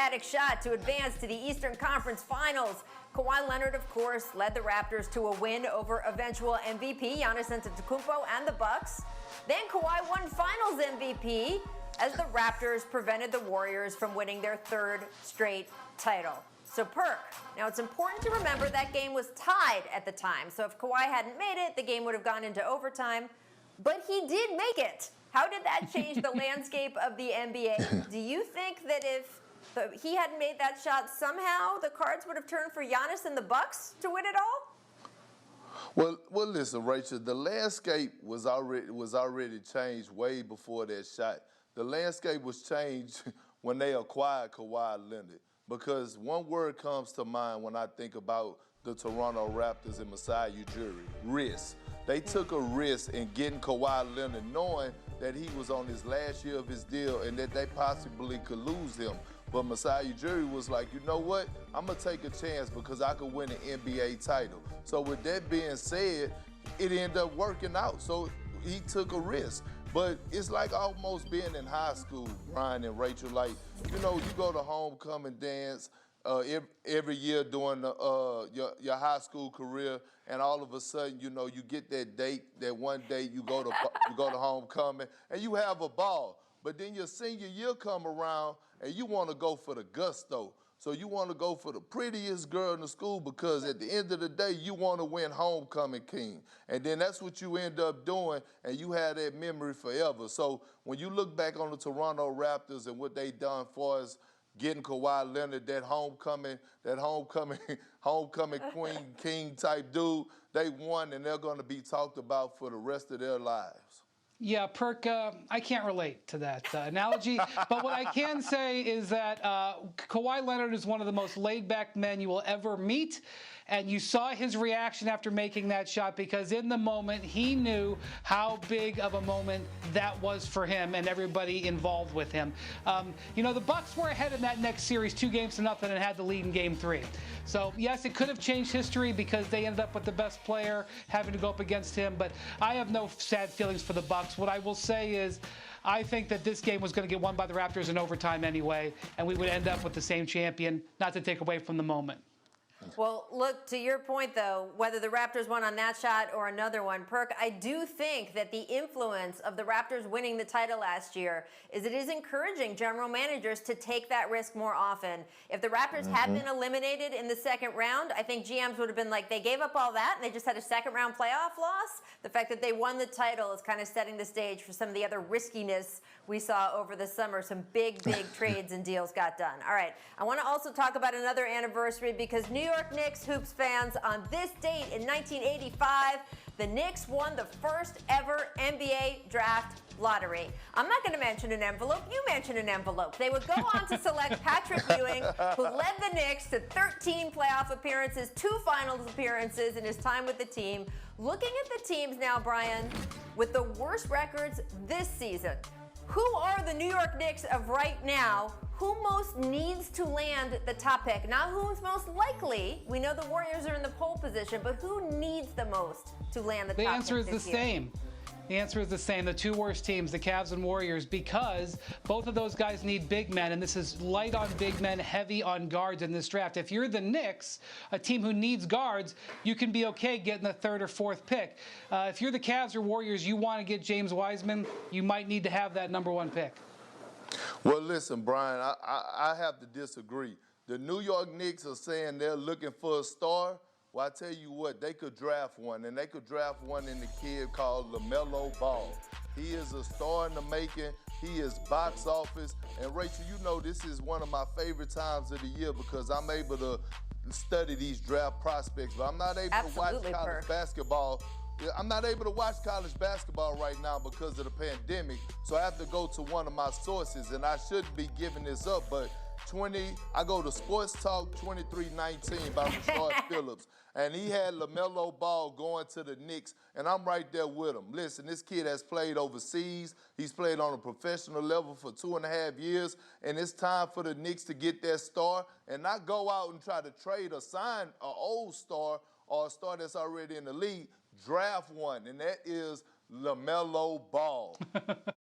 automatic shot to advance to the Eastern Conference Finals. Kawhi Leonard, of course, led the Raptors to a win over eventual MVP Giannis Antetokounmpo and the Bucks. Then Kawhi won Finals MVP as the Raptors prevented the Warriors from winning their third straight title. So Perk, now it's important to remember that game was tied at the time. So if Kawhi hadn't made it, the game would have gone into overtime. But he did make it. How did that change the landscape of the NBA? Do you think that if he hadn't made that shot, somehow the cards would have turned for Giannis and the Bucks to win it all? Well, listen, Rachel. The landscape was already changed way before that shot. The landscape was changed when they acquired Kawhi Leonard, because one word comes to mind when I think about the Toronto Raptors and Masai Ujiri: risk. They took a risk in getting Kawhi Leonard, knowing that he was on his last year of his deal and that they possibly could lose him. But Masai Ujiri was like, you know what? I'm going to take a chance because I could win an NBA title. So with that being said, it ended up working out. So he took a risk. But it's like almost being in high school, Brian and Rachel. Like, you know, you go to homecoming dance every year during your high school career, and all of a sudden, you know, you get that date, that one date you go to homecoming, and you have a ball. But then your senior year come around, and you want to go for the gusto. So you want to go for the prettiest girl in the school because at the end of the day, you want to win homecoming king. And then that's what you end up doing, and you have that memory forever. So when you look back on the Toronto Raptors and what they done for us, getting Kawhi Leonard, that homecoming queen king type dude, they won, and they're going to be talked about for the rest of their lives. Yeah, Perk, I can't relate to that analogy, but what I can say is that Kawhi Leonard is one of the most laid-back men you will ever meet, and you saw his reaction after making that shot because in the moment he knew how big of a moment that was for him and everybody involved with him. You know, the Bucks were ahead in that next series 2-0 and had the lead in Game 3. So, yes, it could have changed history because they ended up with the best player having to go up against him, but I have no sad feelings for the Bucks. What I will say is I think that this game was going to get won by the Raptors in overtime anyway, and we would end up with the same champion, not to take away from the moment. Well, look, to your point, though, whether the Raptors won on that shot or another one, Perk, I do think that the influence of the Raptors winning the title last year is it is encouraging general managers to take that risk more often. If the Raptors had been eliminated in the second round, I think GMs would have been like, they gave up all that and they just had a second-round playoff loss. The fact that they won the title is kind of setting the stage for some of the other riskiness we saw over the summer. Some big, big trades and deals got done. All right, I want to also talk about another anniversary because New York Knicks hoops fans, on this date in 1985, the Knicks won the first ever NBA draft lottery. I'm not going to mention an envelope. You mentioned an envelope. They would go on to select Patrick Ewing, who led the Knicks to 13 playoff appearances, 2 finals appearances in his time with the team. Looking at the teams now, Brian, with the worst records this season, who are the New York Knicks of right now? Who most needs to land the top pick? Not who's most likely. We know the Warriors are in the pole position, but who needs the most to land the top pick? The answer is the same. The answer is the same. The 2 worst teams, the Cavs and Warriors, because both of those guys need big men, and this is light on big men, heavy on guards in this draft. If you're the Knicks, a team who needs guards, you can be okay getting the 3rd or 4th pick. If you're the Cavs or Warriors, you want to get James Wiseman, you might need to have that #1 pick. Well, listen, Brian, I have to disagree. The New York Knicks are saying they're looking for a star. Well, I tell you what, they could draft one, and they could draft one in the kid called LaMelo Ball. He is a star in the making. He is box office. And, Rachel, you know this is one of my favorite times of the year because I'm able to study these draft prospects, but I'm not able to watch college basketball. I'm not able to watch college basketball right now because of the pandemic, so I have to go to one of my sources, and I shouldn't be giving this up, but I go to Sports Talk 2319 by Rashard Phillips, and he had LaMelo Ball going to the Knicks, and I'm right there with him. Listen, this kid has played overseas. He's played on a professional level for 2.5 years, and it's time for the Knicks to get that star and not go out and try to trade or sign an old star or a star that's already in the league. Draft one, and that is LaMelo Ball.